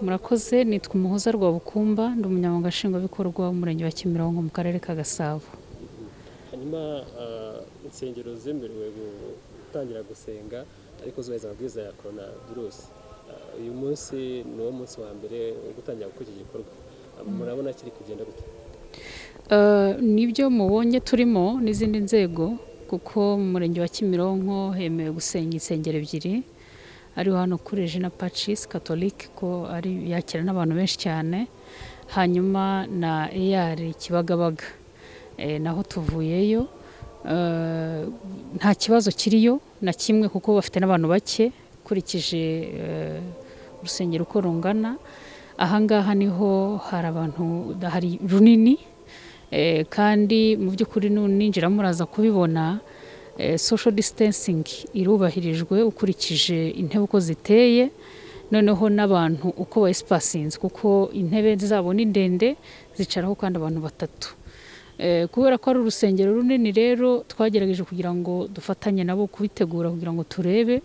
Murakoze, nitwa Umuhoza Rwabukumba, ndi umunyamabanga nshingwabikorwa w'umurenge wa Kimironko mu karere ka Gasabo. Hanyuma insengero zemerewe gutangira gusenga ariko zubahiriza amabwiriza ya corona virusi. Uyu munsi ni wo munsi wa mbere wo gutangira gukora iki gikorwa. Murabona kiri kugenda gute? Nibyo mubonye turimo n'izindi nzego, kuko mu murenge wa Kimironko hemewe gusenga insengero ebyiri, ariho hano kuri Regina Pacis Catholique ko ari yakira n'abantu benshi cyane, hanyuma na EAR Kibagabaga. Naho tuvuyeyo nta kibazo kiriyo na kimwe, kuko bafite n'abantu bake kurikije urusengero uko rungana. Ahangaha niho hari abantu, hari runini, kandi mu by'ukuri ninjira muraza kubibona. Social distancing irubahirijwe ukurikije intebe uko ziteye, noneho n'abantu uko baespacinze, kuko intebe zabo ni ndende zicaraho kandi abantu batatu. Kubera ko ari urusengero runini rero twagerageje kugira ngo dufatanye nabo kubitegura, kugira ngo turebe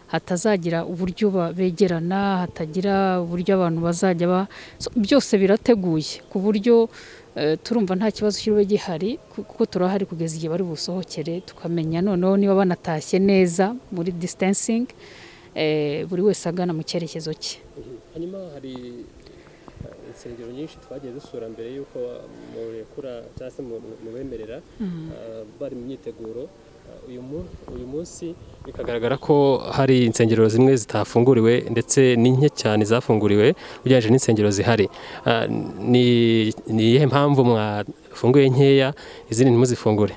hatazagira uburyo begerana, hatagira uburyo abantu bazajya byose birateguye ku buryo turumva nta kibazo kiriwe gihari, kuko turahari kugeza igihe bari busohokere, tukamenya noneho niba banatashye neza muri distancing, buri wese agana mu cyerekezo cye. Hanyuma hari insengero nyinshi twagiye dusura mbere y'uko murekura cyangwa se mubemerera bari mu myiteguro. Uyu munsi bikagaragara ko hari insengero zimwe zitafunguriwe ndetse ni nke cyane zafunguriwe ugereranyije n'insengero zihari. Ni iyihe mpamvu mwafunguye nkeya izindi ntimuzifungure?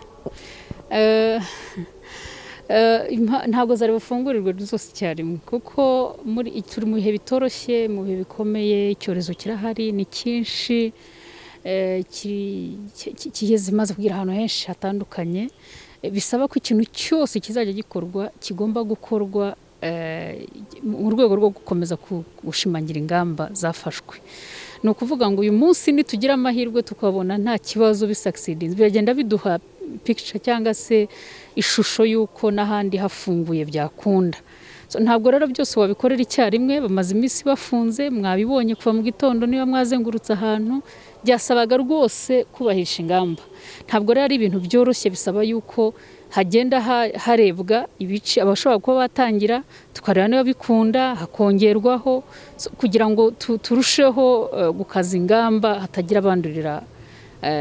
Ntabwo zari bufungurirwe zose icyarimwe, kuko turi mu bihe bitoroshye, mu bihe bikomeye. Icyorezo kirahari, ni cyinshi, kimaze kugira ahantu henshi hatandukanye. Bisaba ko ikintu cyose kizajya gikorwa kigomba gukorwa mu rwego rwo gukomeza gushimangira ingamba zafashwe. Ni ukuvuga ngo uyu munsi nitugira amahirwe tukabona nta kibazo bisakisidinze, biragenda biduha picture cyangwa se ishusho y'uko n'ahandi hafunguye byakunda. Ntabwo rero byose wabikorera icyarimwe. Bamaze iminsi bafunze, mwabibonye kuva mu gitondo, niba mwazengurutse ahantu, byasabaga rwose kubahisha ingamba. Ntabwo rero ari ibintu byoroshye, bisaba yuko hagenda harebwa ibice abashobora kuba batangira, tukareba niba bikunda, hakongerwaho, kugira ngo turusheho gukaza ingamba, hatagira abandurira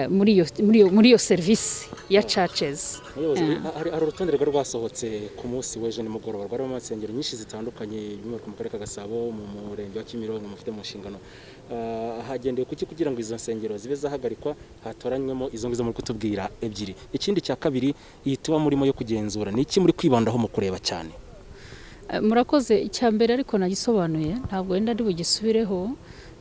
muri iyo serivisi ya churches. Hari urutonde rwasohotse ku munsi w'ejo nimugoroba, rwarimo insengero nyinshi zitandukanye mu karere ka Gasabo, mu murenge wa Kimironko mufite mu nshingano. Hagendewe kuki kugira ngo izo nsengero zibe zahagarikwa, hatoranywemo izo ngizo muri kutubwira ebyiri? Ikindi cya kabiri, iyi tuba murimo yo kugenzura, ni iki muri kwibandaho mu kureba cyane? Murakoze. Icya mbere ariko nagisobanuye, ntabwo wenda ndi bugisubireho.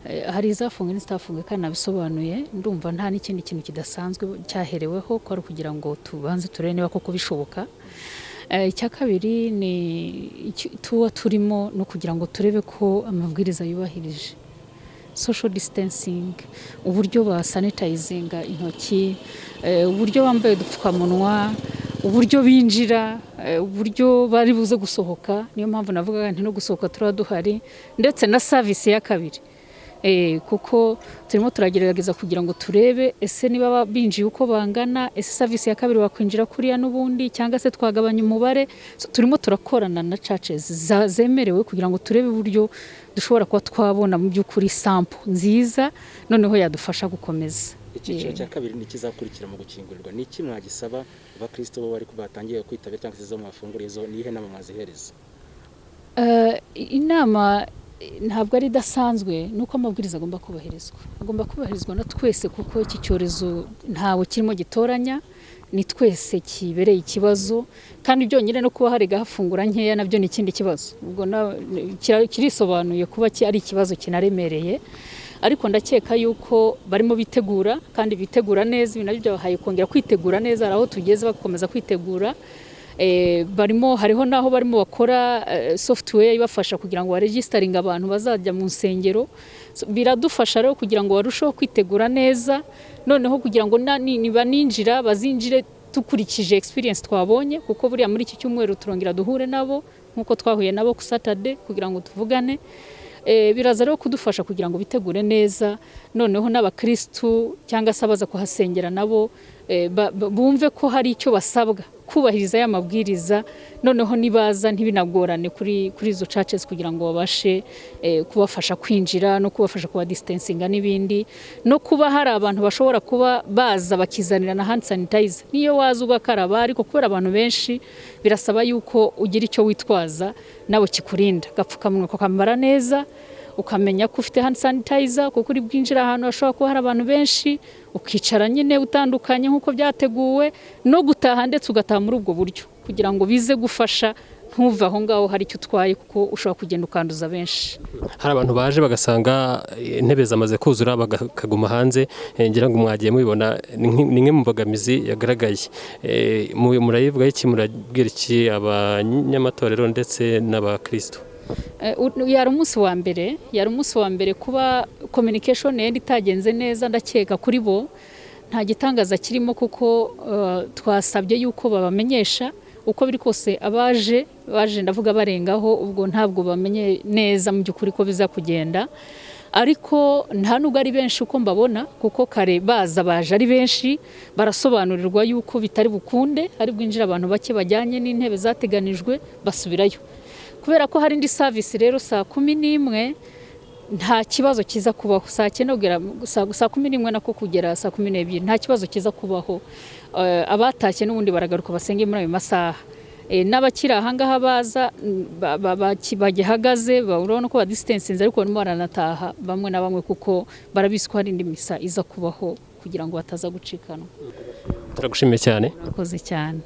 Hari izafunguwe n'izitafunguwe kandi nabisobanuye. Ndumva nta n'ikindi kintu kidasanzwe cyahereweho, ko ari kugira ngo tubanze turebe niba koko bishoboka. Icya kabiri ni tuba turimo no kugira ngo turebe ko amabwiriza yubahirije. Social distancing, uburyo ba sanitizinga intoki, uburyo bambaye udupfukamunwa, uburyo binjira, uburyo bari buze gusohoka. Niyo mpamvu navuga nti no gusohoka turaba duhari, ndetse na service ya kabiri. Kuko turimo turagerageza kugira ngo turebe ese niba binjiye uko bangana, ese service ya kabiri wakwinjira kuriya n'ubundi, cyangwa se twagabanya umubare. Turimo turakorana na churches zemerewe kugira ngo turebe uburyo dushobora kuba twabona mu by'ukuri sample nziza, noneho yadufasha gukomeza. Icyiciro cya kabiri ni kizakurikira mu gukingurirwa. Ni iki mwagisaba abakristo bo bari batangiye kwitabira cyangwa se zo mwafunguriye, zo nihe nama mwazihereza? Inama ntabwo ari idasanzwe, nuko amabwiriza agomba kubahirizwa na twese, kuko iki cyorezo ntawe kirimo gitoranya, ni twese kibereye ikibazo. Kandi byonyine no kuba hari gahafungura nkeya nabyo ni ikindi kibazo, ubwo kirisobanuye kuba ari ikibazo kinaremereye. Ariko ndakeka yuko barimo bitegura, kandi bitegura neza. Ibi nabyo byabahaye kongera kwitegura neza, aho tugeze bakomeza kwitegura. Hariho naho barimo bakora software ibafasha kugira ngo baregisteringa abantu bazajya mu nsengero. Biradufasha rero kugira ngo barusheho kwitegura neza, noneho kugira ngo baninjira bazinjire dukurikije experience twabonye, kuko buriya muri iki cyumweru turongera duhure nabo nkuko twahuye nabo ku Saturday kugira ngo tuvugane. biraza rero kudufasha kugira ngo bitegure neza, noneho n'abakristu cyangwa se abaza kuhasengera nabo bumve ko hari icyo basabwa kubahiriza aya mabwiriza, noneho nibaza ntibinagorane kuri izo churches kugira ngo babashe kubafasha kwinjira no kubafasha kuba distancinga n'ibindi, no kuba hari abantu bashobora kuba baza bakizanira na hand sanitizer niyo waza ugakaraba, ariko kubera abantu benshi birasaba yuko ugira icyo witwaza nabo kikurinda, gapfukamunwa kakambara neza, ukamenya ko ufite hand sanitizer kuko uri bwinjira ahantu hashobora kuba hari abantu benshi, ukicara nyine utandukanye nk'uko byateguwe, no gutaha ndetse ugataha muri ubwo buryo kugira ngo bize gufasha ntuve aho ngaho hari icyo utwaye, kuko ushobora kugenda ukanduza benshi. Hari abantu baje bagasanga intebe zamaze kuzura bakaguma hanze, ngira ngo mwagiye mubibona ni imwe mu mbogamizi yagaragaye. Murayivuga iki, murabwira iki abanyamatorero ndetse n'abakristo? Yari umunsi wa mbere kuba communication yenda itagenze neza, ndakeka kuri bo nta gitangaza kirimo, kuko twasabye yuko babamenyesha uko biri kose, abaje ndavuga barengaho, ubwo ntabwo bamenye neza mu by'ukuri ko biza kugenda, ariko nta nubwo ari benshi uko mbabona, kuko kare baje ari benshi, barasobanurirwa yuko bitari bukunde ari bwinjira abantu bake bajyanye n'intebe zateganijwe basubirayo. Kubera ko hari indi service rero saa 11 nta kibazo kiza kubaho, saa 11 nako kugera saa 12 nta kibazo kiza kubaho. Abatashye n'ubundi baragaruka basenge muri ayo masaha, n'abakiri ahangaha baza bagihagaze urabona ko ba distancinze, ariko barimo baranataha bamwe na bamwe, kuko barabiswa hari indi misa iza kubaho kugira ngo bataza gucikana. Turagushimiye cyane. Murakoze cyane.